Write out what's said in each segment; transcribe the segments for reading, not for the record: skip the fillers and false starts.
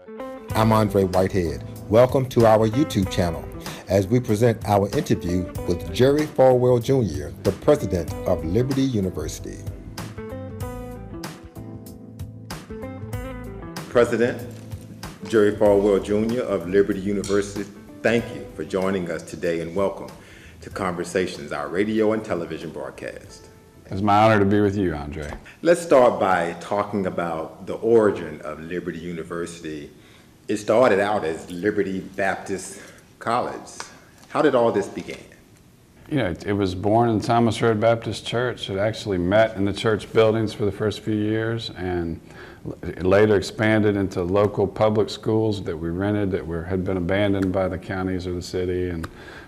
I'm Andre Whitehead. Welcome to our YouTube channel as we present our interview with Jerry Falwell Jr., the president of Liberty University. President Jerry Falwell Jr. of Liberty University, thank you for joining us today and welcome to Conversations, our radio and television broadcast. It's my honor to be with you, Andre. Let's start by talking about the origin of Liberty University. It started out as Liberty Baptist College. How did all this begin? You know, it was born in Thomas Road Baptist Church. It actually met in the church buildings for the first few years, and it later expanded into local public schools that we rented that had been abandoned by the counties or the city, and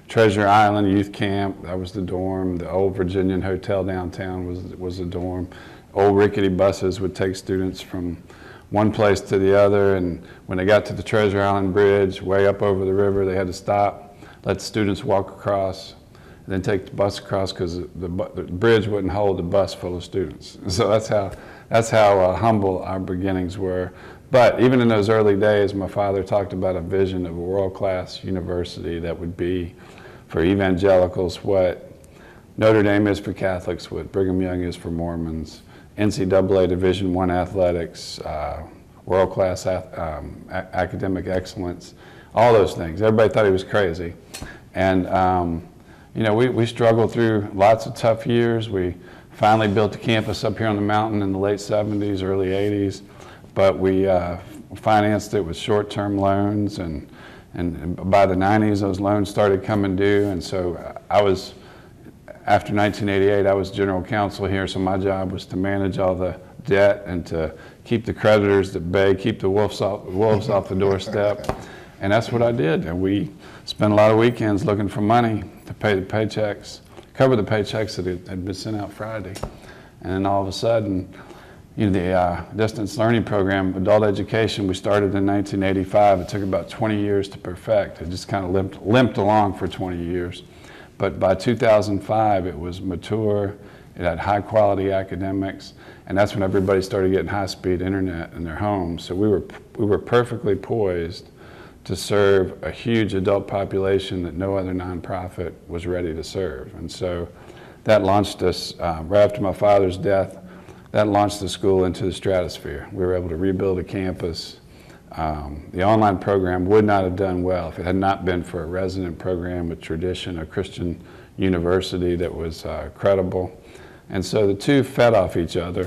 Treasure Island Youth Camp, that was the dorm. The old Virginian Hotel downtown was the dorm. Old rickety buses would take students from one place to the other, and when they got to the Treasure Island Bridge, way up over the river, they had to stop, let students walk across, and then take the bus across because the bridge wouldn't hold the bus full of students. So that's how humble our beginnings were. But even in those early days, my father talked about a vision of a world-class university that would be for evangelicals what Notre Dame is for Catholics, what Brigham Young is for Mormons, NCAA Division I athletics, world-class academic excellence, all those things. Everybody thought he was crazy. And you know, we struggled through lots of tough years. We finally built a campus up here on the mountain in the late 70s, early 80s, but we financed it with short-term loans, and by the 90s, those loans started coming due, and so after 1988, I was general counsel here, so my job was to manage all the debt and to keep the creditors at bay, keep the wolves off the doorstep, and that's what I did. And we spent a lot of weekends looking for money to pay the paychecks, cover the paychecks that had been sent out Friday, and then all of a sudden, you know, the distance learning program, adult education, we started in 1985. It took about 20 years to perfect. It just kind of limped along for 20 years. But by 2005, it was mature, it had high quality academics, and that's when everybody started getting high-speed internet in their homes. So we were perfectly poised to serve a huge adult population that no other nonprofit was ready to serve. And so that launched us, right after my father's death, that launched the school into the stratosphere. We were able to rebuild a campus. The online program would not have done well if it had not been for a resident program with tradition, a Christian university that was credible. And so the two fed off each other,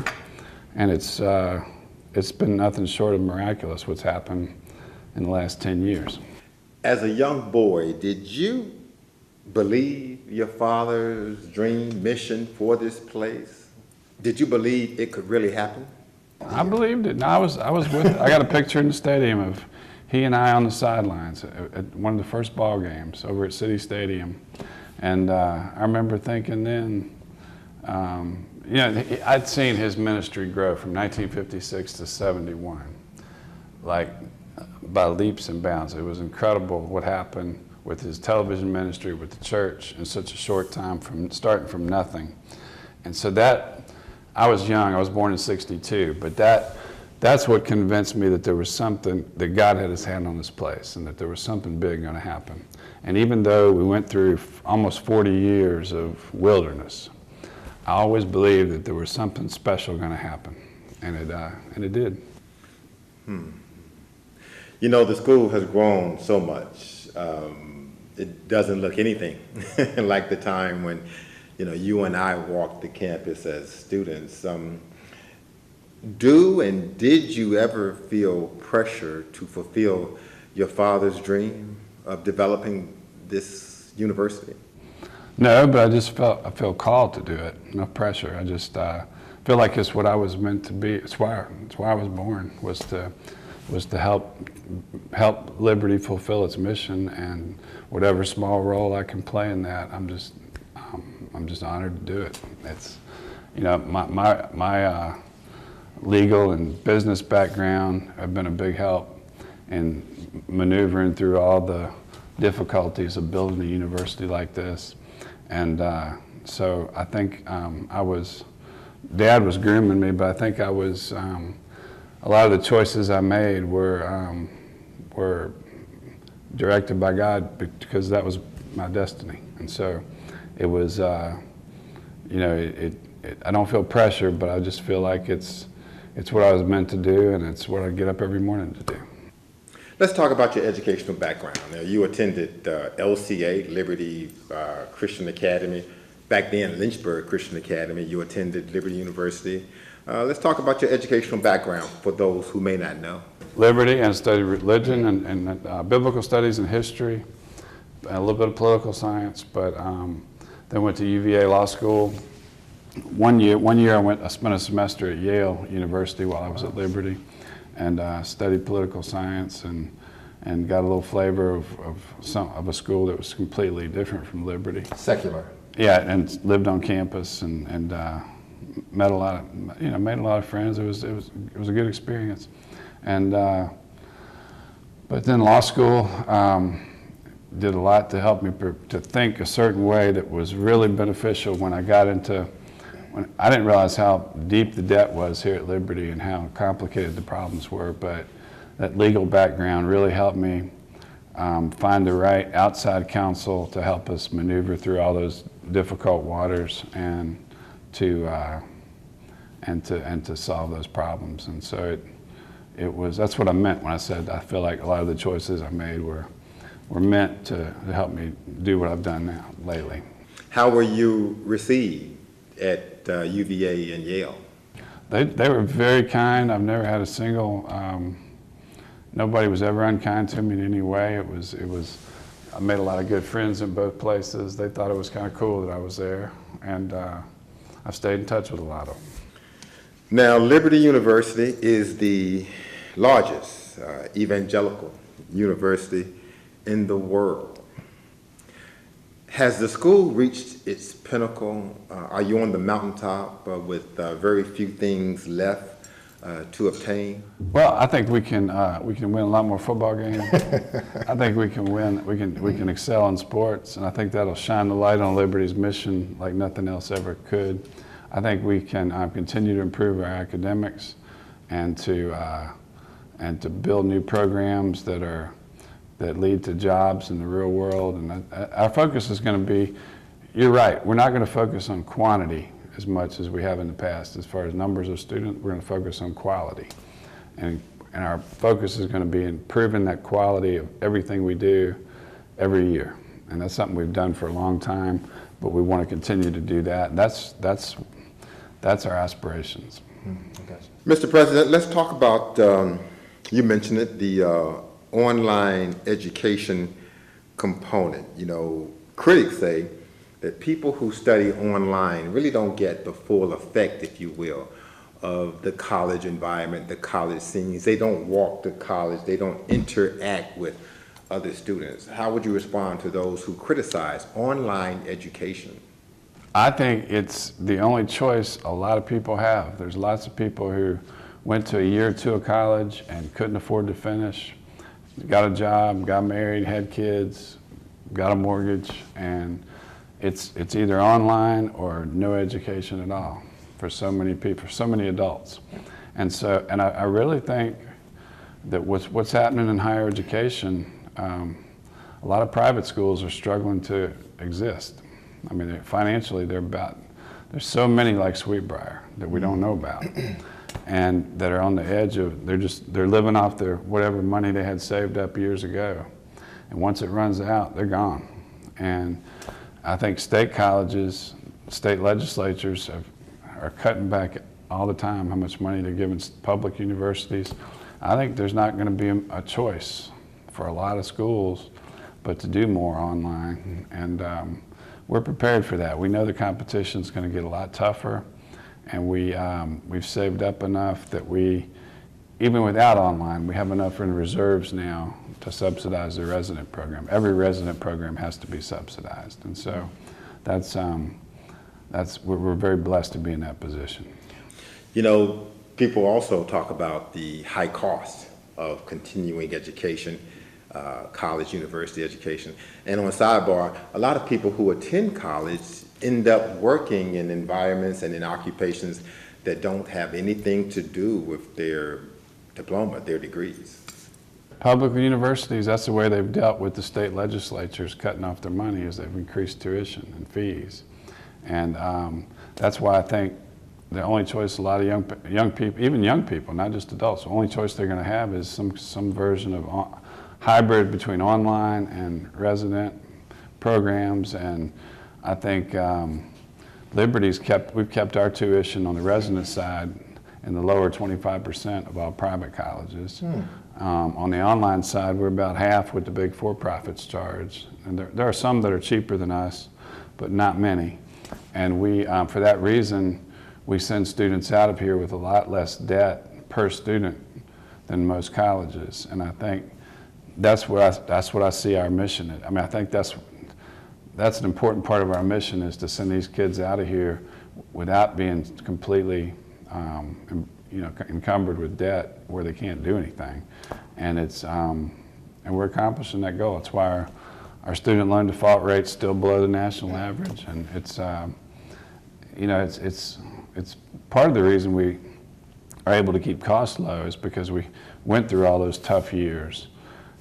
and it's been nothing short of miraculous what's happened in the last 10 years. As a young boy, did you believe your father's dream, mission for this place? Did you believe it could really happen? I believed it. No, I was with it. I got a picture in the stadium of he and I on the sidelines at one of the first ball games over at City Stadium. And I remember thinking then, you know, I'd seen his ministry grow from 1956 to 71, like by leaps and bounds. It was incredible what happened with his television ministry, with the church in such a short time, from starting from nothing. And so I was young, I was born in '62, but that's what convinced me that there was something, that God had his hand on this place and that there was something big going to happen. And even though we went through almost 40 years of wilderness, I always believed that there was something special going to happen, and it did. You know, the school has grown so much. It doesn't look anything like the time when, you know, you and I walked the campus as students. Did you ever feel pressure to fulfill your father's dream of developing this university? No, but I feel called to do it. No pressure. I just feel like it's what I was meant to be. It's why I was born, was to help Liberty fulfill its mission, and whatever small role I can play in that, I'm just honored to do it. It's, you know, my legal and business background have been a big help in maneuvering through all the difficulties of building a university like this. And so I think Dad was grooming me, but I think I was a lot of the choices I made were directed by God because that was my destiny. And so it was, you know, I don't feel pressure, but I just feel like it's what I was meant to do, and it's what I get up every morning to do. Let's talk about your educational background. Now, you attended LCA, Liberty Christian Academy. Back then, Lynchburg Christian Academy. You attended Liberty University. Let's talk about your educational background for those who may not know. Liberty, and studied religion and biblical studies and history, a little bit of political science, but then went to UVA Law School. One year I spent a semester at Yale University while I was at Liberty, and studied political science and got a little flavor of a school that was completely different from Liberty. Secular. Yeah, and lived on campus and met a lot of, made a lot of friends. It was a good experience, and but then law school did a lot to help me to think a certain way that was really beneficial when I got into. When I didn't realize how deep the debt was here at Liberty and how complicated the problems were, but that legal background really helped me find the right outside counsel to help us maneuver through all those difficult waters and to solve those problems. And so that's what I meant when I said I feel like a lot of the choices I made were meant to help me do what I've done now lately. How were you received at UVA and Yale? They were very kind. I've never had a single, nobody was ever unkind to me in any way. I made a lot of good friends in both places. They thought it was kind of cool that I was there, and I've stayed in touch with a lot of them. Now, Liberty University is the largest evangelical university in the world. Has the school reached its pinnacle? Are you on the mountaintop with very few things left to obtain? Well, I think we can win a lot more football games. I think we can excel in sports, and I think that'll shine the light on Liberty's mission like nothing else ever could. I think we can continue to improve our academics and to build new programs that lead to jobs in the real world. And our focus is going to be, you're right, we're not going to focus on quantity as much as we have in the past. As far as numbers of students, we're going to focus on quality. And our focus is going to be improving that quality of everything we do every year. And that's something we've done for a long time, but we want to continue to do that. That's our aspirations. Mr. President, let's talk about, you mentioned it, the online education component. You know, critics say that people who study online really don't get the full effect, if you will, of the college environment, the college scenes. They don't walk to college. They don't interact with other students. How would you respond to those who criticize online education? I think it's the only choice a lot of people have. There's lots of people who went to a year or two of college and couldn't afford to finish, got a job, got married, had kids, got a mortgage, and it's either online or no education at all for so many people, for so many adults. And so, and I really think that what's happening in higher education, a lot of private schools are struggling to exist. I mean, financially, there's so many like Sweetbriar that we don't know about, and that are on the edge of, they're living off their whatever money they had saved up years ago. And once it runs out, they're gone. And I think state colleges, state legislatures are cutting back all the time how much money they're giving public universities. I think there's not going to be a choice for a lot of schools but to do more online. And we're prepared for that. We know the competition's going to get a lot tougher, and we've saved up enough that even without online, we have enough in reserves now to subsidize the resident program. Every resident program has to be subsidized, and so we're very blessed to be in that position. You know, people also talk about the high cost of continuing education, college, university education. And on a sidebar, a lot of people who attend college end up working in environments and in occupations that don't have anything to do with their diploma, their degrees. Public universities, that's the way they've dealt with the state legislatures cutting off their money, is they've increased tuition and fees. And that's why I think the only choice a lot of young people, even young people, not just adults, the only choice they're going to have is some version of hybrid between online and resident programs. And I think we've kept our tuition on the resident side in the lower 25% of all private colleges. On the online side, we're about half what the big for-profits charge. And there are some that are cheaper than us, but not many. And we, for that reason, we send students out of here with a lot less debt per student than most colleges. And I think that's what I see our mission at. I mean, I think that's an important part of our mission, is to send these kids out of here without being completely encumbered with debt where they can't do anything. And and we're accomplishing that goal. That's why our student loan default rate's still below the national average. And it's part of the reason we are able to keep costs low, is because we went through all those tough years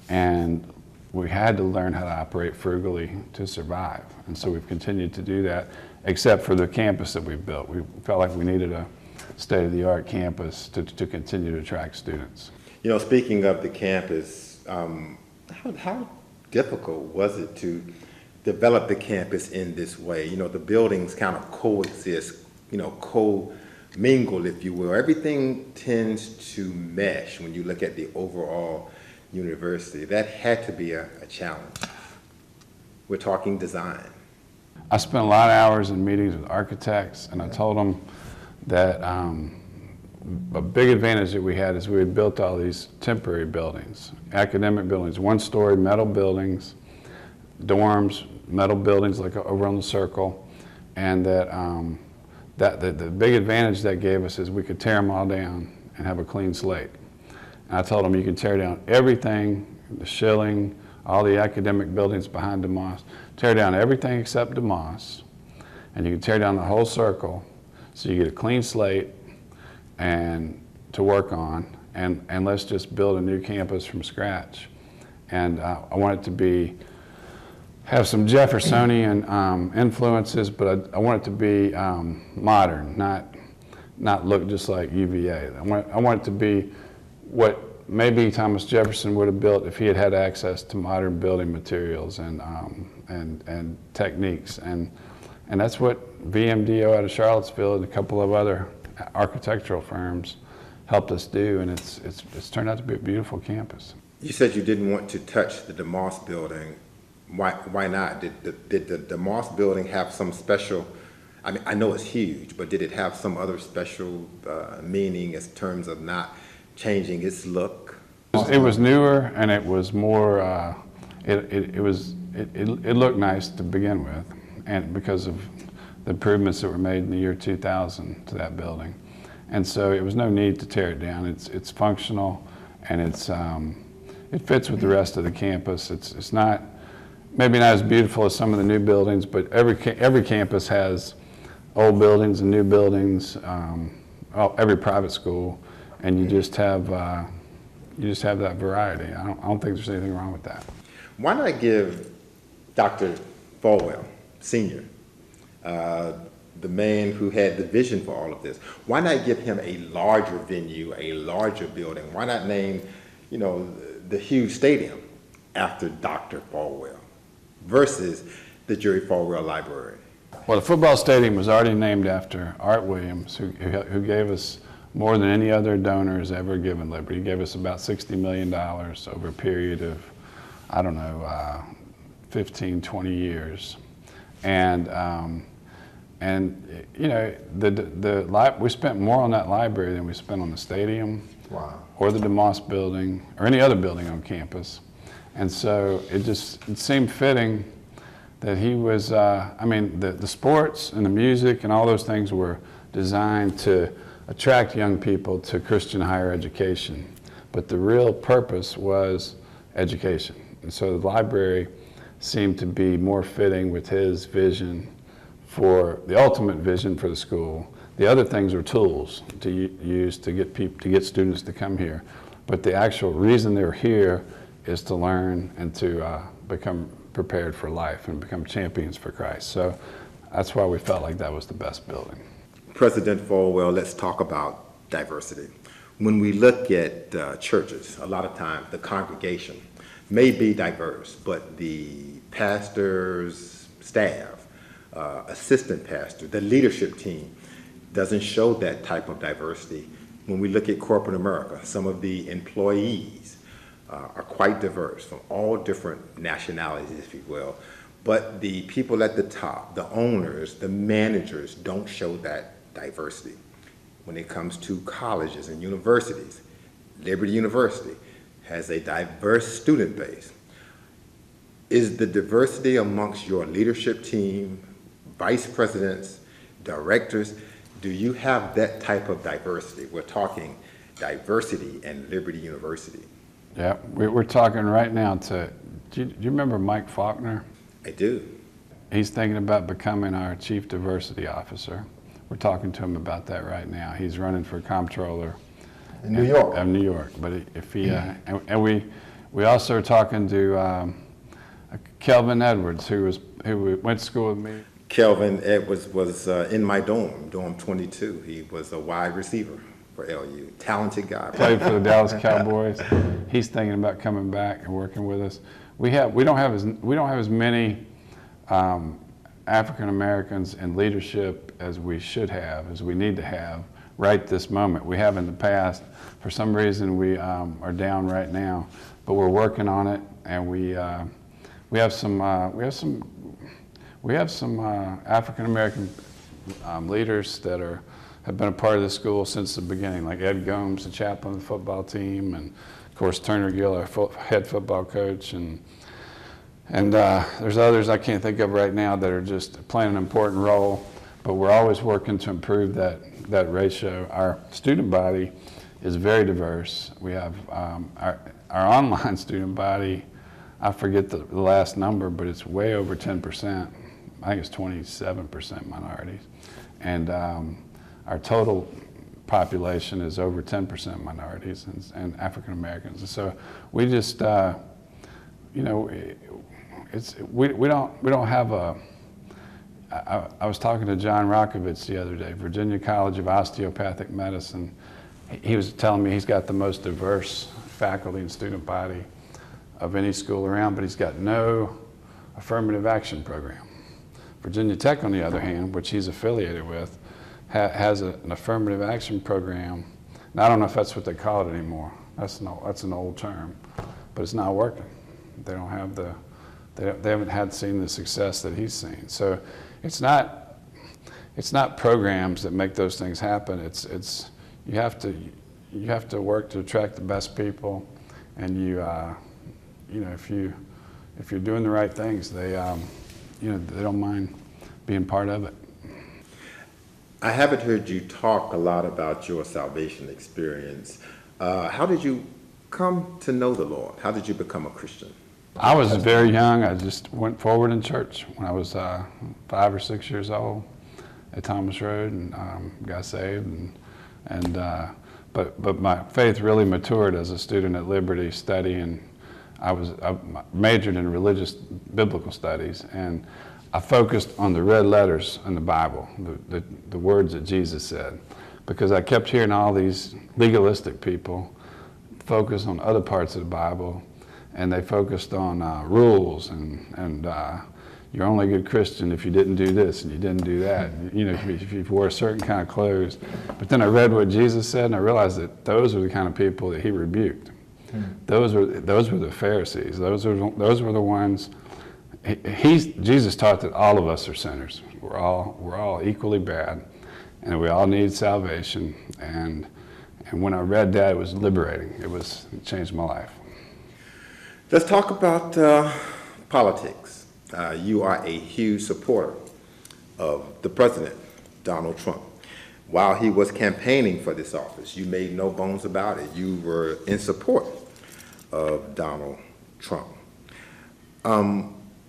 and we had to learn how to operate frugally to survive. And so we've continued to do that, except for the campus that we've built. We felt like we needed a state-of-the-art campus to continue to attract students. You know, speaking of the campus, how difficult was it to develop the campus in this way? You know, the buildings kind of coexist, co-mingle, if you will. Everything tends to mesh when you look at the overall university. That had to be a challenge. We're talking design. I spent a lot of hours in meetings with architects, and I told them that a big advantage that we had is we had built all these temporary buildings, academic buildings, one-story metal buildings, dorms, metal buildings like over on the Circle, and that the big advantage that gave us is we could tear them all down and have a clean slate. And I told them, you can tear down everything, the Schilling, all the academic buildings behind DeMoss, tear down everything except DeMoss, and you can tear down the whole Circle, so you get a clean slate and to work on, and let's just build a new campus from scratch. And I want it to have some Jeffersonian influences, but I want it to be modern, not look just like UVA. I want it to be what maybe Thomas Jefferson would have built if he had had access to modern building materials and techniques. And that's what VMDO out of Charlottesville and a couple of other architectural firms helped us do, and it's turned out to be a beautiful campus. You said you didn't want to touch the DeMoss building. Why not? Did the DeMoss building have some special, I mean, I know it's huge, but did it have some other special meaning in terms of not changing its look? It was newer, and it was more, it looked nice to begin with, and because of the improvements that were made in the year 2000 to that building. And so it was no need to tear it down. It's functional, and it fits with the rest of the campus. It's not, maybe not as beautiful as some of the new buildings, but every campus has old buildings and new buildings, every private school, and you just have that variety. I don't think there's anything wrong with that. Why not give Dr. Falwell, Sr., the man who had the vision for all of this, why not give him a larger venue, a larger building? Why not name, the huge stadium after Dr. Falwell versus the Jerry Falwell Library? Well, the football stadium was already named after Art Williams, who gave us more than any other donor has ever given Liberty. He gave us about $60 million over a period of, 15, 20 years. We spent more on that library than we spent on the stadium. Wow. Or the DeMoss building, or any other building on campus. And so it seemed fitting that he was, the sports and the music and all those things were designed to attract young people to Christian higher education. But the real purpose was education. And so the library seemed to be more fitting with his vision for the ultimate vision for the school The other things are tools to use to get students to come here. But the actual reason they're here is to learn and to become prepared for life and become champions for Christ. So that's why we felt like that was the best building. President Falwell, let's talk about diversity. When we look at churches, a lot of times the congregation may be diverse, but the pastors, staff, assistant pastor, the leadership team doesn't show that type of diversity. When we look at corporate America, some of the employees are quite diverse from all different nationalities, if you will, but the people at the top, the owners, the managers, don't show that diversity. When it comes to colleges and universities, Liberty University has a diverse student base. Is the diversity amongst your leadership team, vice presidents, directors, do you have that type of diversity? We're talking diversity in Liberty University. Yeah, we're talking right now to, do you remember Mike Faulkner? I do. He's thinking about becoming our Chief Diversity Officer. We're talking to him about that right now. He's running for comptroller In New York. Of New York. But if he, and we also are talking to Kelvin Edwards, who went to school with me. Kelvin Edwards was in my dorm 22. He was a wide receiver for LU. Talented guy. Played for the Dallas Cowboys. He's thinking about coming back and working with us. We don't have as many African Americans in leadership as we should have, as we need to have right this moment. We have in the past. For some reason, we are down right now, but we're working on it, and we have some African American leaders that have been a part of the school since the beginning, like Ed Gomes, the chaplain of the football team, and of course Turner Gill, our head football coach, and there's others I can't think of right now that are just playing an important role, but we're always working to improve that ratio. Our student body is very diverse. We have our online student body, I forget the last number, but it's way over 10%. I think it's 27% minorities. And our total population is over 10% minorities and African Americans. And so we just, we don't have a, I was talking to John Rockovich the other day, Virginia College of Osteopathic Medicine. He was telling me he's got the most diverse faculty and student body of any school around, but he's got no affirmative action program. Virginia Tech, on the other hand, which he's affiliated with, has an affirmative action program. Now, I don't know if that's what they call it anymore. That's an old term, but it's not working. They don't have they haven't seen the success that he's seen. So it's not programs that make those things happen. It's you have to work to attract the best people, and if you're doing the right things, they don't mind being part of it. I haven't heard you talk a lot about your salvation experience. How did you come to know the Lord? How did you become a Christian? I was very young. I just went forward in church when I was 5 or 6 years old at Thomas Road, and got saved. But my faith really matured as a student at Liberty studying. I majored in religious biblical studies, and I focused on the red letters in the Bible, the words that Jesus said, because I kept hearing all these legalistic people focus on other parts of the Bible, and they focused on rules and you're only a good Christian if you didn't do this and you didn't do that. If you wore a certain kind of clothes. But then I read what Jesus said, and I realized that those were the kind of people that he rebuked. Those were the Pharisees. Those were the ones. Jesus taught that all of us are sinners. We're all equally bad, and we all need salvation. And when I read that, it was liberating. It changed my life. Let's talk about politics. You are a huge supporter of the president, Donald Trump. While he was campaigning for this office, you made no bones about it. You were in support of Donald Trump.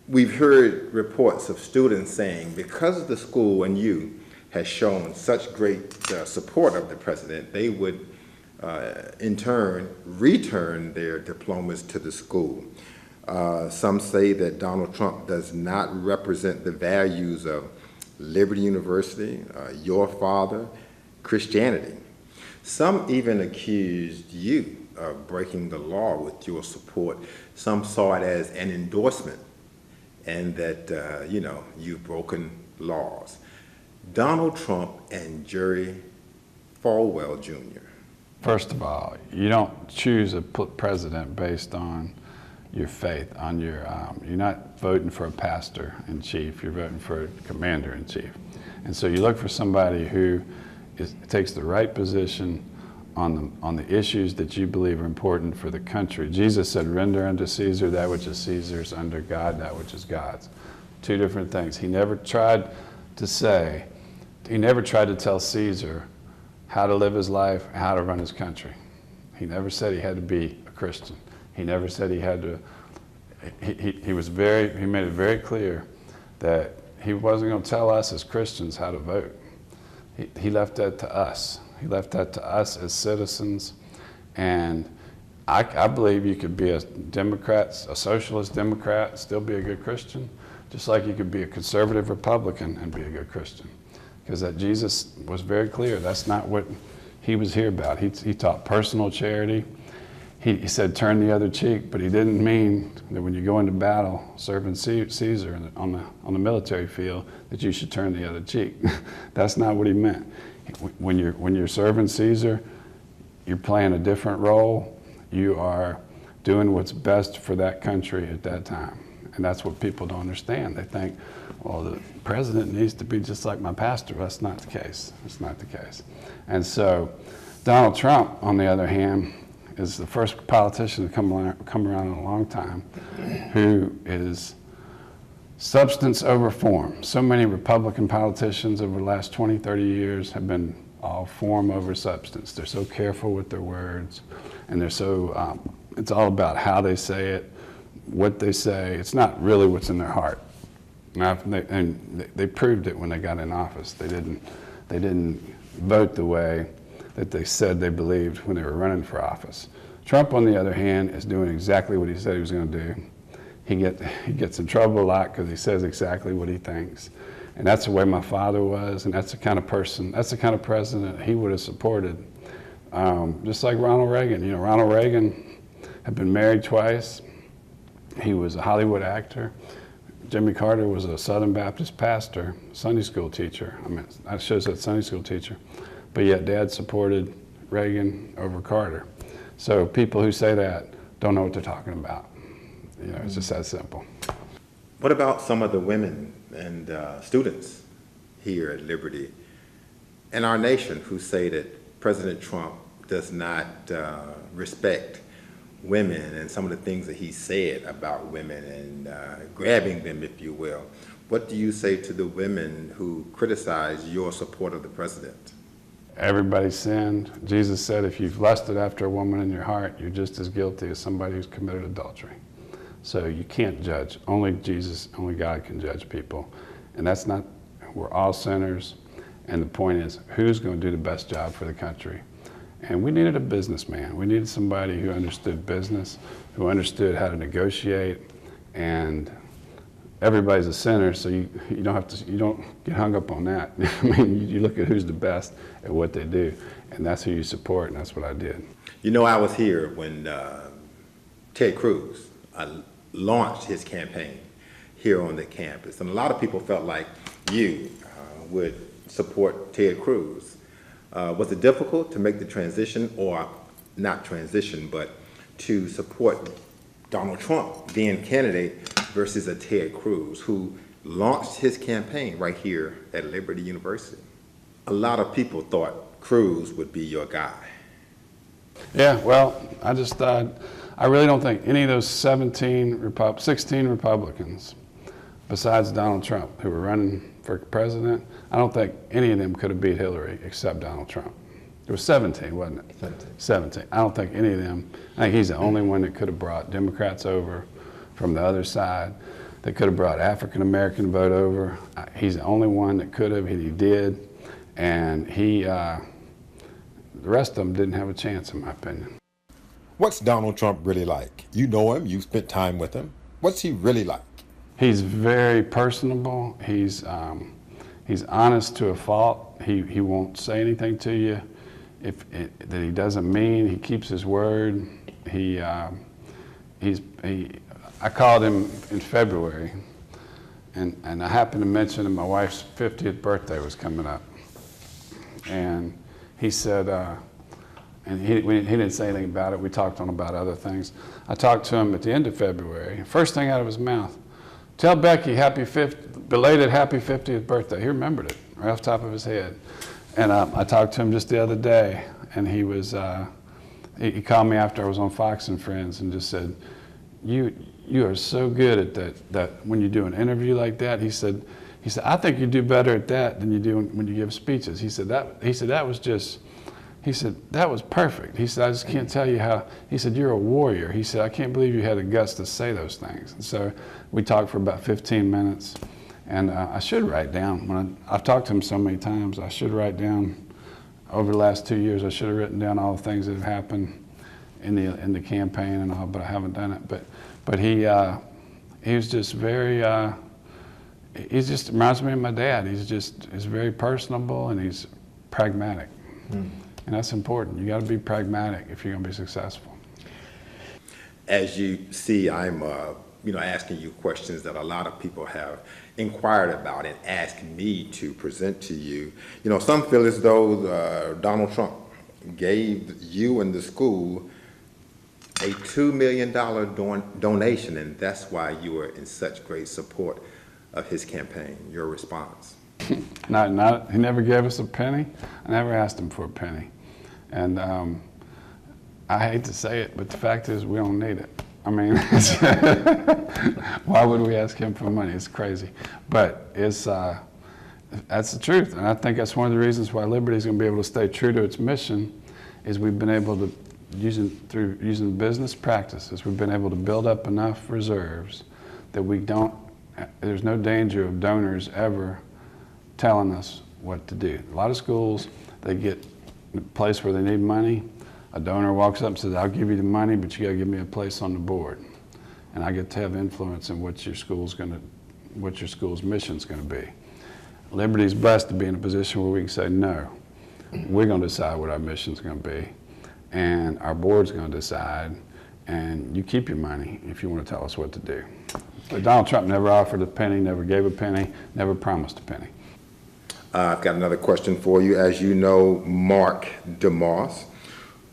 We've heard reports of students saying, because of the school and you, has shown such great support of the president, they would in turn return their diplomas to the school. Some say that Donald Trump does not represent the values of Liberty University, your father, Christianity. Some even accused you of breaking the law with your support. Some saw it as an endorsement and that, you've broken laws. Donald Trump and Jerry Falwell Jr. First of all, you don't choose a president based on your faith, on your, you're not voting for a pastor in chief, you're voting for a commander in chief. And so you look for somebody who takes the right position on the issues that you believe are important for the country. Jesus said, render unto Caesar that which is Caesar's, under God that which is God's. Two different things. He never tried to tell Caesar how to live his life, how to run his country. He never said he had to be a Christian. He never said he had to, he made it very clear that he wasn't going to tell us as Christians how to vote. He left that to us. He left that to us as citizens. And I believe you could be a Democrat, a socialist Democrat, still be a good Christian, just like you could be a conservative Republican and be a good Christian. Because that Jesus was very clear. That's not what he was here about. He taught personal charity. He said turn the other cheek, but he didn't mean that when you go into battle serving Caesar on the military field that you should turn the other cheek. That's not what he meant. When you're serving Caesar, you're playing a different role. You are doing what's best for that country at that time. And that's what people don't understand. They think, well, the president needs to be just like my pastor. That's not the case. That's not the case. And so Donald Trump, on the other hand, is the first politician to come around in a long time who is substance over form. So many Republican politicians over the last 20, 30 years have been all form over substance. They're so careful with their words, and they're so, it's all about how they say it, what they say. It's not really what's in their heart. And they proved it when they got in office. They didn't vote the way that they said they believed when they were running for office. Trump, on the other hand, is doing exactly what he said he was going to do. He gets in trouble a lot because he says exactly what he thinks. And that's the way my father was, and that's the kind of person, that's the kind of president he would have supported. Just like Ronald Reagan. You know, Ronald Reagan had been married twice. He was a Hollywood actor. Jimmy Carter was a Southern Baptist pastor, Sunday school teacher. I mean, that shows that Sunday school teacher. But yet Dad supported Reagan over Carter. So people who say that don't know what they're talking about. You know, it's just that simple. What about some of the women and students here at Liberty and our nation who say that President Trump does not respect women and some of the things that he said about women and grabbing them, if you will? What do you say to the women who criticize your support of the president? Everybody sinned. Jesus said if you've lusted after a woman in your heart, you're just as guilty as somebody who's committed adultery. So you can't judge. Only Jesus, only God can judge people. And that's not, we're all sinners. And the point is, who's going to do the best job for the country? And we needed a businessman. We needed somebody who understood business, who understood how to negotiate. And everybody's a sinner, so you don't get hung up on that. I mean, you look at who's the best at what they do, and that's who you support, and that's what I did. You know, I was here when Ted Cruz launched his campaign here on the campus, and a lot of people felt like you would support Ted Cruz. Was it difficult to make the transition, or not transition, but to support Donald Trump, then candidate, versus a Ted Cruz who launched his campaign right here at Liberty University? A lot of people thought Cruz would be your guy. Yeah, well, I really don't think any of those 16 Republicans, besides Donald Trump, who were running for president, I don't think any of them could have beat Hillary except Donald Trump. There was 17, wasn't it? 17. I don't think any of them, I think he's the only one that could have brought Democrats over from the other side, that could have brought African American vote over. He's the only one that could have, and he did. And the rest of them didn't have a chance, in my opinion. What's Donald Trump really like? You know him, you've spent time with him. What's he really like? He's very personable. He's honest to a fault. He won't say anything to you that he doesn't mean. He keeps his word. I called him in February, and I happened to mention that my wife's 50th birthday was coming up, and he said, and he didn't say anything about it. We talked on about other things. I talked to him at the end of February. First thing out of his mouth, tell Becky belated happy 50th birthday. He remembered it right off the top of his head. And I talked to him just the other day, and he called me after I was on Fox and Friends and just said, you are so good at that when you do an interview like that. He said, I think you do better at that than you do when you give speeches. He said that was perfect. He said, I just can't tell you how. He said, you're a warrior. He said, I can't believe you had the guts to say those things. And so we talked for about 15 minutes, and I should write down. I've talked to him so many times, I should write down, over the last 2 years, I should have written down all the things that have happened in the campaign and all, but I haven't done it. But he was just very, he just reminds me of my dad. He's very personable, and he's pragmatic. And that's important. You got to be pragmatic if you're going to be successful. As you see, I'm asking you questions that a lot of people have inquired about and asked me to present to you. Some feel as though Donald Trump gave you and the school a $2 million donation, and that's why you were in such great support of his campaign. Your response? He never gave us a penny. I never asked him for a penny. And I hate to say it, but the fact is we don't need it. I mean, why would we ask him for money? It's crazy. But that's the truth. And I think that's one of the reasons why Liberty is going to be able to stay true to its mission, is we've been able to, through using business practices, we've been able to build up enough reserves that there's no danger of donors ever telling us what to do. A lot of schools, they get a place where they need money. A donor walks up and says, I'll give you the money, but you got to give me a place on the board. And I get to have influence in what your school's mission's going to be. Liberty's blessed to be in a position where we can say, no, we're going to decide what our mission's going to be, and our board's going to decide, and you keep your money if you want to tell us what to do. But Donald Trump never offered a penny, never gave a penny, never promised a penny. I've got another question for you. As you know, Mark DeMoss,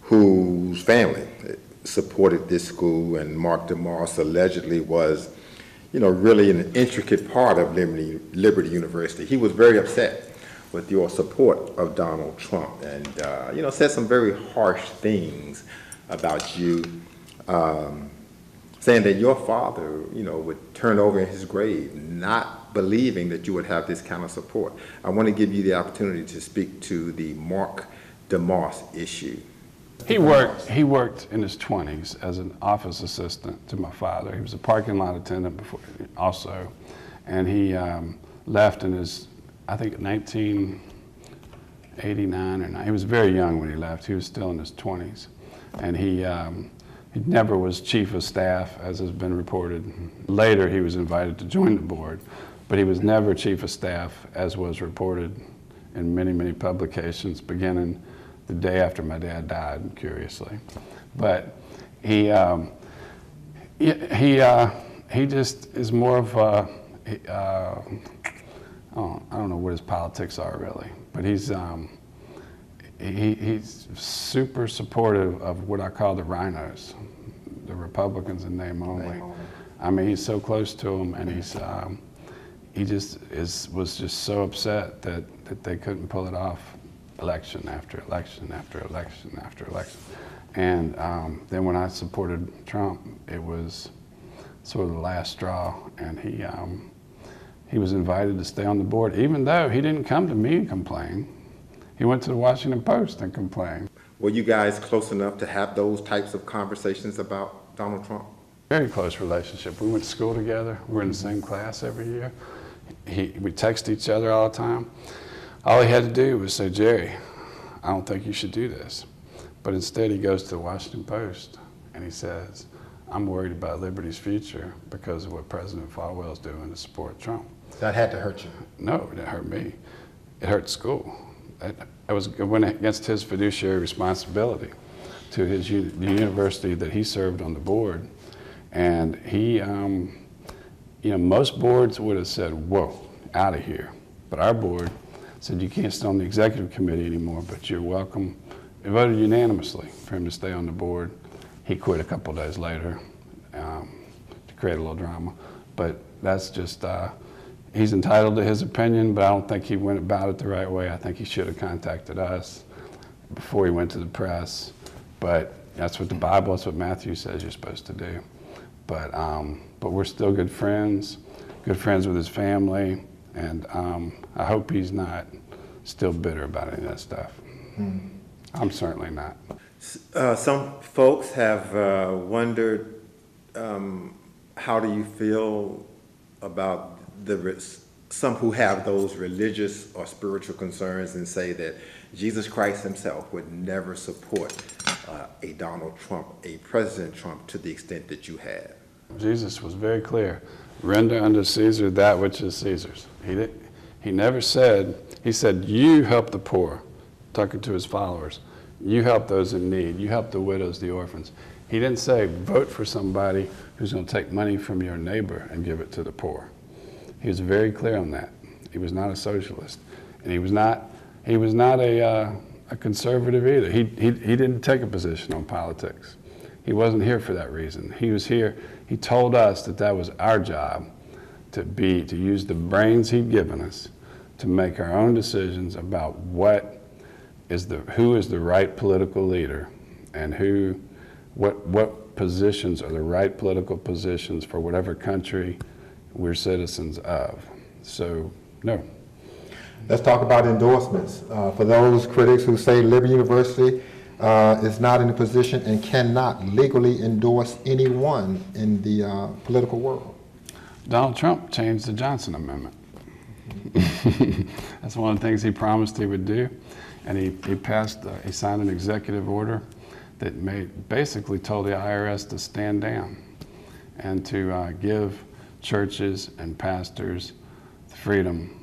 whose family supported this school, and Mark DeMoss allegedly was, really an intricate part of Liberty University. He was very upset with your support of Donald Trump, and said some very harsh things about you, saying that your father, would turn over in his grave, not believing that you would have this kind of support. I want to give you the opportunity to speak to the Mark DeMoss issue. He worked in his 20s as an office assistant to my father. He was a parking lot attendant before, also, and he left in his, I think, 1989 or 9. He was very young when he left. He was still in his 20s, and he never was chief of staff, as has been reported. Later, he was invited to join the board, but he was never chief of staff, as was reported in many, many publications, beginning the day after my dad died, curiously. But he just is more of a, I don't know what his politics are really, but he's super supportive of what I call the rhinos, the Republicans in name only. I mean, he's so close to them, and was just so upset that they couldn't pull it off, election after election after election after election. And then when I supported Trump, it was sort of the last straw, and he was invited to stay on the board, even though he didn't come to me and complain. He went to the Washington Post and complained. Were you guys close enough to have those types of conversations about Donald Trump? Very close relationship. We went to school together. We were in the same class every year. We text each other all the time. All he had to do was say, Jerry, I don't think you should do this. But instead he goes to the Washington Post and he says, I'm worried about Liberty's future because of what President Falwell is doing to support Trump. That had to hurt you. No, it didn't hurt me. It hurt the school. It went against his fiduciary responsibility to the university that he served on the board. And he, most boards would have said, whoa, out of here. But our board said, you can't stay on the executive committee anymore, but you're welcome. It voted unanimously for him to stay on the board. He quit a couple days later to create a little drama. But that's just, he's entitled to his opinion, but I don't think he went about it the right way. I think he should have contacted us before he went to the press. But that's what the Bible, that's what Matthew says you're supposed to do. But we're still good friends with his family, and I hope he's not still bitter about any of that stuff. Mm. I'm certainly not. Some folks have wondered, how do you feel about some who have those religious or spiritual concerns and say that Jesus Christ himself would never support a Donald Trump, a President Trump, to the extent that you have? Jesus was very clear. Render unto Caesar that which is Caesar's. He never said, he said, you help the poor, talking to his followers. You help those in need. You help the widows, the orphans. He didn't say, vote for somebody who's going to take money from your neighbor and give it to the poor. He was very clear on that. He was not a socialist. And he was not a conservative either. He didn't take a position on politics. He wasn't here for that reason. He was here, he told us that was our job, to use the brains he'd given us to make our own decisions about who is the right political leader and what positions are the right political positions for whatever country we're citizens of. So, no. Let's talk about endorsements. For those critics who say Liberty University is not in a position and cannot legally endorse anyone in the political world. Donald Trump changed the Johnson Amendment. That's one of the things he promised he would do. And he signed an executive order that basically told the IRS to stand down and to give churches and pastors the freedom,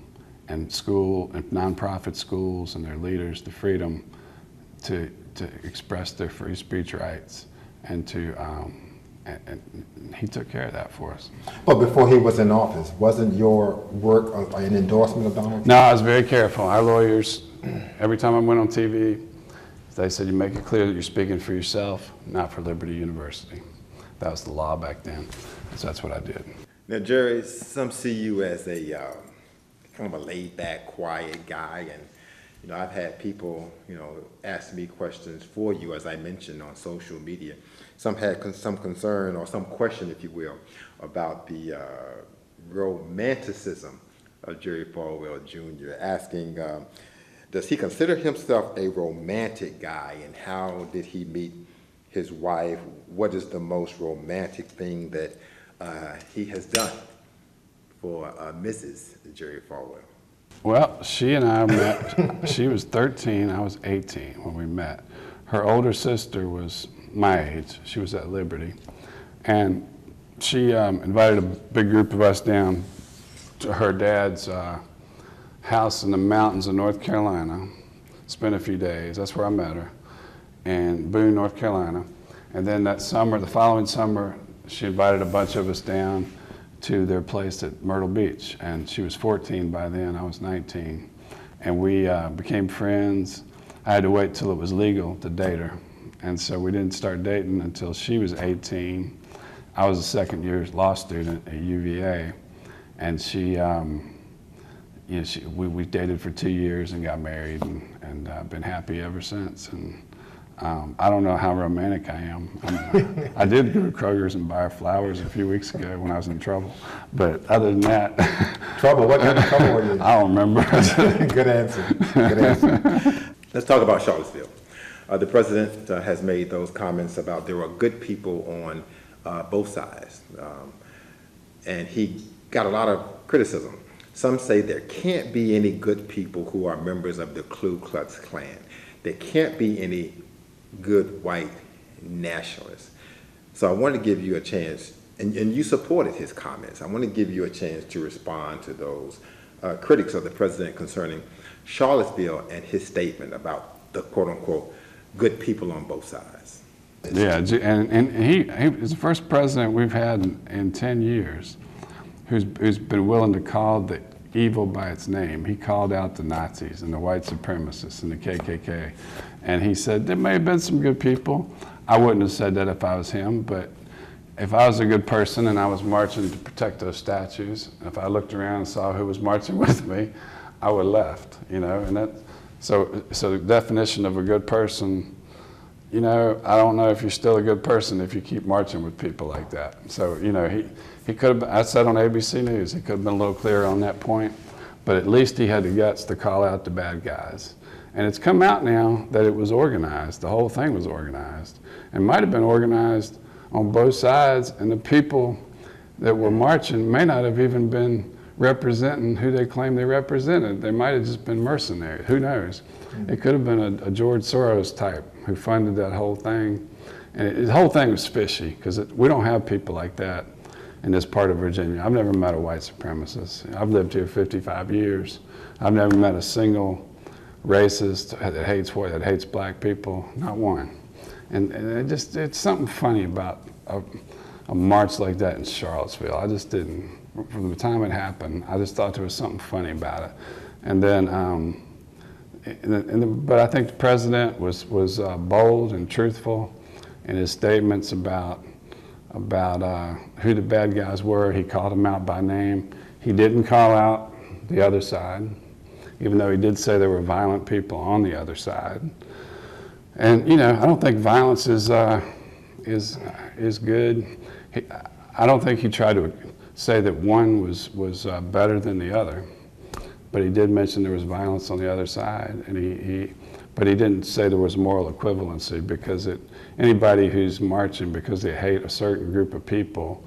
and nonprofit schools and their leaders the freedom to express their free speech rights, and and he took care of that for us. But before he was in office, wasn't your work an endorsement of Donald Trump? No, I was very careful. Our lawyers, every time I went on TV, they said, you make it clear that you're speaking for yourself, not for Liberty University. That was the law back then, so that's what I did. Now, Jerry, some see you as a kind of a laid-back, quiet guy, and I've had people, ask me questions for you, as I mentioned, on social media. Some had some concern or some question, if you will, about the romanticism of Jerry Falwell Jr., asking, does he consider himself a romantic guy, and how did he meet his wife? What is the most romantic thing that he has done for Mrs. Jerry Falwell? Well, she and I met, she was 13, I was 18 when we met. Her older sister was my age, she was at Liberty, and she invited a big group of us down to her dad's house in the mountains of North Carolina, spent a few days, that's where I met her, in Boone, North Carolina. And then that summer, the following summer, she invited a bunch of us down to their place at Myrtle Beach, and she was 14 by then, I was 19. And we became friends. I had to wait till it was legal to date her. And so we didn't start dating until she was 18. I was a second-year law student at UVA, and we dated for 2 years and got married, and been happy ever since. And I don't know how romantic I am. I did go to Kroger's and buy her flowers a few weeks ago when I was in trouble. But other than that... Trouble? What kind of trouble were you in? I don't remember. Good answer. Good answer. Let's talk about Charlottesville. The president has made those comments about there are good people on both sides. And he got a lot of criticism Some say there can't be any good people who are members of the Ku Klux Klan. There can't be any good white nationalists. So I want to give you a chance, and you supported his comments. I want to give you a chance to respond to those critics of the president concerning Charlottesville and his statement about the quote-unquote good people on both sides. Yeah, and he is the first president we've had in 10 years who's been willing to call the evil by its name. He called out the Nazis and the white supremacists and the KKK. And he said, there may have been some good people. I wouldn't have said that if I was him, but if I was a good person and I was marching to protect those statues, if I looked around and saw who was marching with me, I would have left, you know. And that, so the definition of a good person, you know, I don't know if you're still a good person if you keep marching with people like that. So, you know, he could have, I said on ABC News, he could have been a little clearer on that point, but at least he had the guts to call out the bad guys. And it's come out now that it was organized. The whole thing was organized. And might have been organized on both sides, and the people that were marching may not have even been representing who they claimed they represented. They might have just been mercenaries. Who knows? It could have been a George Soros type who funded that whole thing. And the whole thing was fishy, because we don't have people like that in this part of Virginia. I've never met a white supremacist. I've lived here 55 years. I've never met a single racist that hates black people, not one. And it's something funny about a march like that in Charlottesville. I just didn't, from the time it happened, I just thought there was something funny about it. And then, but I think the president was bold and truthful in his statements about who the bad guys were. He called them out by name. He didn't call out the other side, even though he did say there were violent people on the other side. And you know, I don't think violence is good. I don't think he tried to say that one was better than the other, but he did mention there was violence on the other side, and but he didn't say there was moral equivalency, because anybody who's marching because they hate a certain group of people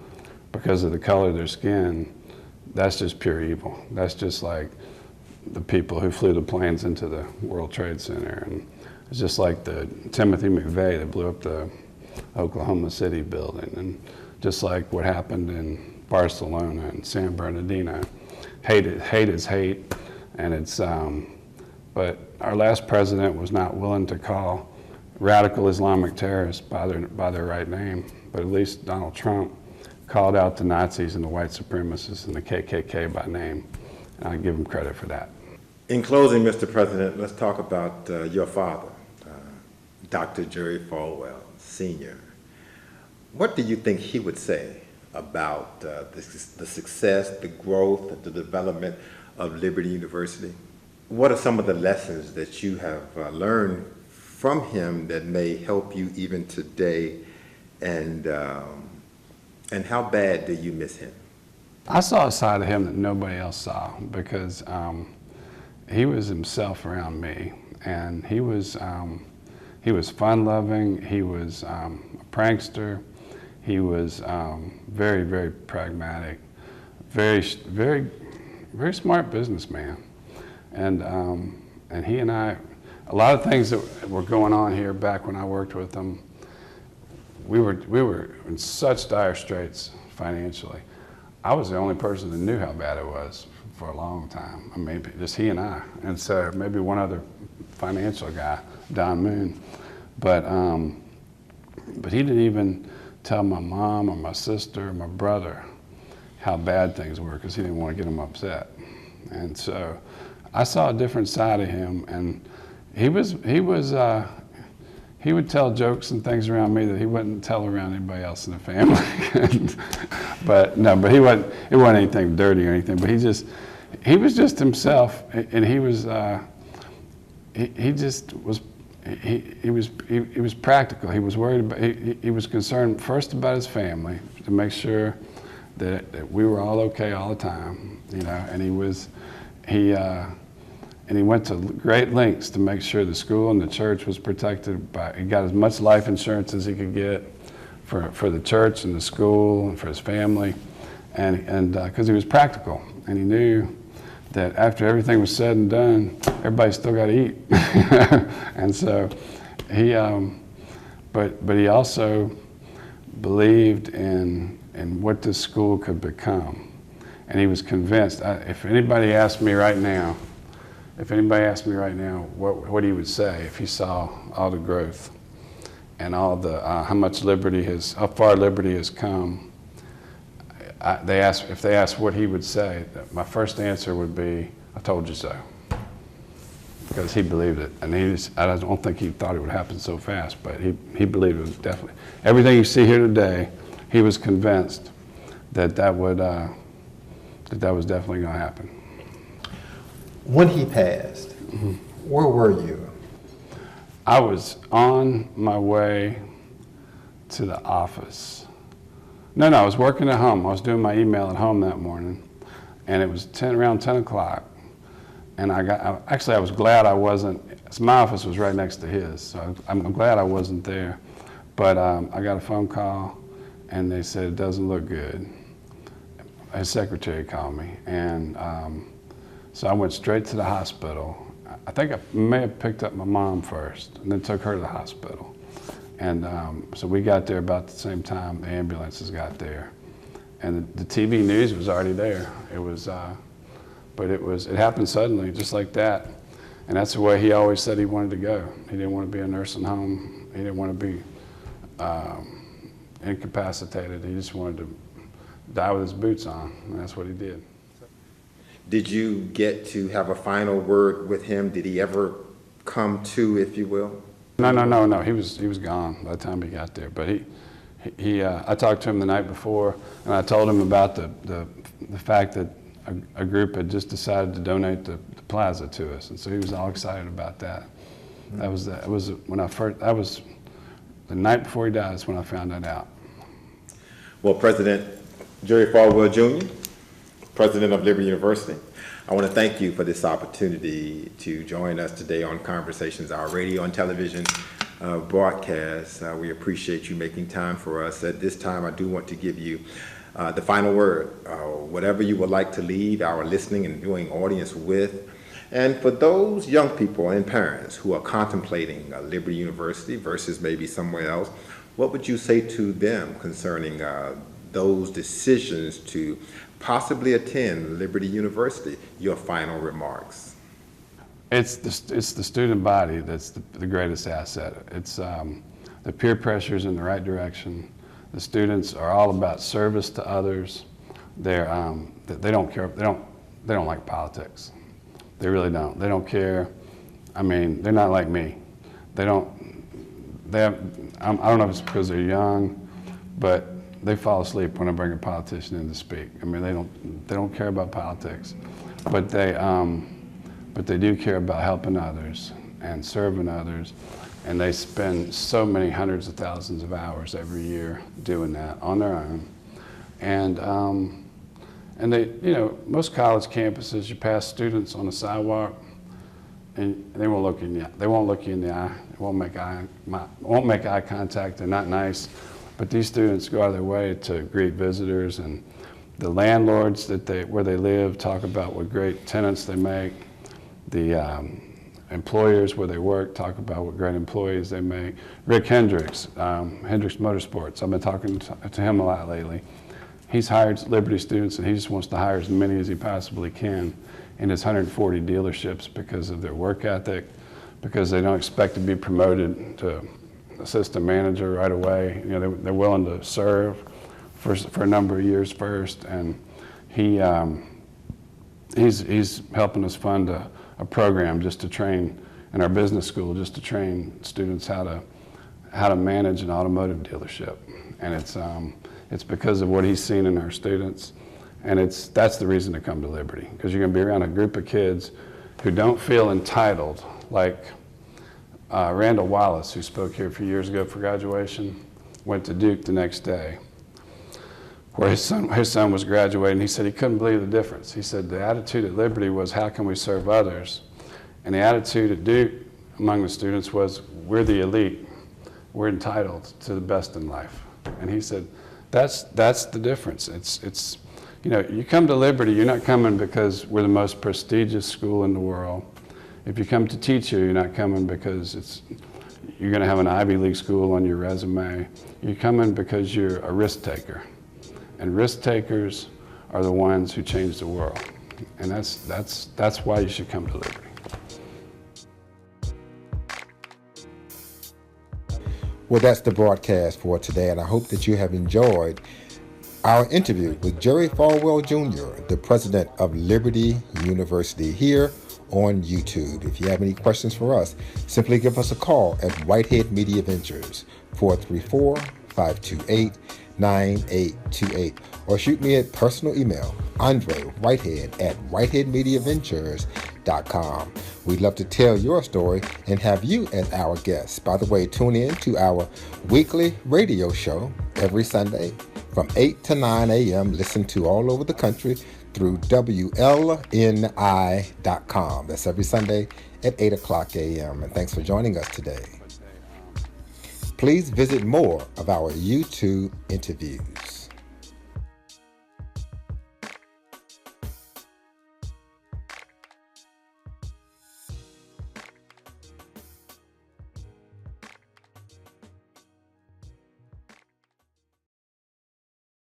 because of the color of their skin, that's just pure evil. That's just like the people who flew the planes into the World Trade Center, and it's just like the Timothy McVeigh that blew up the Oklahoma City building, and just like what happened in Barcelona and San Bernardino. Hate is hate, and it's, but our last president was not willing to call radical Islamic terrorists by their right name, but at least Donald Trump called out the Nazis and the white supremacists and the KKK by name, and I give him credit for that. In closing, Mr. President, let's talk about your father, Dr. Jerry Falwell, Sr. What do you think he would say about the success, the growth, the development of Liberty University? What are some of the lessons that you have learned from him that may help you even today, and how bad do you miss him? I saw a side of him that nobody else saw, because he was himself around me, and he was fun-loving. He was a prankster. He was very, very pragmatic, very, very, very smart businessman, and he and I, a lot of things that were going on here back when I worked with him, we were in such dire straits financially. I was the only person that knew how bad it was for a long time. I mean, just he and I, and so maybe one other financial guy, Don Moon, but he didn't even tell my mom or my sister or my brother how bad things were, because he didn't want to get them upset. And so I saw a different side of him, and he would tell jokes and things around me that he wouldn't tell around anybody else in the family. but it wasn't anything dirty or anything, but he was just himself, and he was practical. He was worried about, he was concerned first about his family, to make sure that we were all okay all the time, you know, and he went to great lengths to make sure the school and the church was protected he got as much life insurance as he could get for the church and the school and for his family, and because he was practical, and he knew that after everything was said and done, everybody still got to eat. And so he, but he also believed in what this school could become. And he was convinced. If anybody asked me right now, what he would say if he saw all the growth and all the how far liberty has come, if they asked what he would say, my first answer would be, "I told you so," because he believed it, and I don't think he thought it would happen so fast, but he believed it was definitely everything you see here today. He was convinced that was definitely going to happen. When he passed, where were you? I was on my way to the office. No, I was working at home. I was doing my email at home that morning, and it was around 10 o'clock. And I was glad I wasn't, my office was right next to his, so I'm glad I wasn't there. But I got a phone call, and they said, "It doesn't look good." His secretary called me, and so I went straight to the hospital. I think I may have picked up my mom first, and then took her to the hospital. And so we got there about the same time the ambulances got there. And the TV news was already there. It was, but it happened suddenly, just like that. And that's the way he always said he wanted to go. He didn't want to be in a nursing home. He didn't want to be incapacitated. He just wanted to die with his boots on, and that's what he did. Did you get to have a final word with him? Did he ever come to, if you will? No. He was gone by the time he got there. But I talked to him the night before, and I told him about the fact that a group had just decided to donate the plaza to us, and so he was all excited about that. That was the night before he died. Is when I found that out. Well, President Jerry Falwell Jr., President of Liberty University, I want to thank you for this opportunity to join us today on Conversations, our radio and television broadcast. We appreciate you making time for us. At this time, I do want to give you the final word, whatever you would like to leave our listening and viewing audience with. And for those young people and parents who are contemplating Liberty University versus maybe somewhere else, what would you say to them concerning those decisions to possibly attend Liberty University? Your final remarks. It's the student body that's the greatest asset. It's the peer pressure's in the right direction. The students are all about service to others. They don't care. They don't like politics. They really don't. They don't care. I mean, they're not like me. I don't know if it's because they're young, but they fall asleep when I bring a politician in to speak. I mean, they don't care about politics, but they do care about helping others and serving others, and they spend so many hundreds of thousands of hours every year doing that on their own. And they, most college campuses, you pass students on the sidewalk, and they won't look you in the eye. They won't make eye contact. They're not nice. But these students go out of their way to greet visitors, and the landlords where they live talk about what great tenants they make. The employers where they work talk about what great employees they make. Rick Hendricks, Hendricks Motorsports, I've been talking to him a lot lately. He's hired Liberty students, and he just wants to hire as many as he possibly can in his 140 dealerships because of their work ethic, because they don't expect to be promoted to assistant manager right away. They're willing to serve for a number of years first, and he's helping us fund a program just to train in our business school, just to train students how to manage an automotive dealership. And it's because of what he's seen in our students, and that's the reason to come to Liberty, because you're going to be around a group of kids who don't feel entitled, like Randall Wallace, who spoke here a few years ago for graduation, went to Duke the next day, where his son was graduating. He said he couldn't believe the difference. He said the attitude at Liberty was, how can we serve others? And the attitude at Duke among the students was, we're the elite. We're entitled to the best in life. And he said, that's the difference. It's You know, you come to Liberty, you're not coming because we're the most prestigious school in the world. If you come to teach here, you're not coming because you're going to have an Ivy League school on your resume. You're coming because you're a risk taker. And risk takers are the ones who change the world. And that's why you should come to Liberty. Well, that's the broadcast for today, and I hope that you have enjoyed our interview with Jerry Falwell Jr., the president of Liberty University, here on YouTube. If you have any questions for us, simply give us a call at Whitehead Media Ventures, 434-528-9828, or shoot me a personal email, Andre Whitehead at whiteheadmediaventures.com. We'd love to tell your story and have you as our guest. By the way, tune in to our weekly radio show every Sunday from 8 to 9 a.m. Listen to all over the country through WLNI.com. That's every Sunday at 8 o'clock a.m. And thanks for joining us today. Please visit more of our YouTube interviews.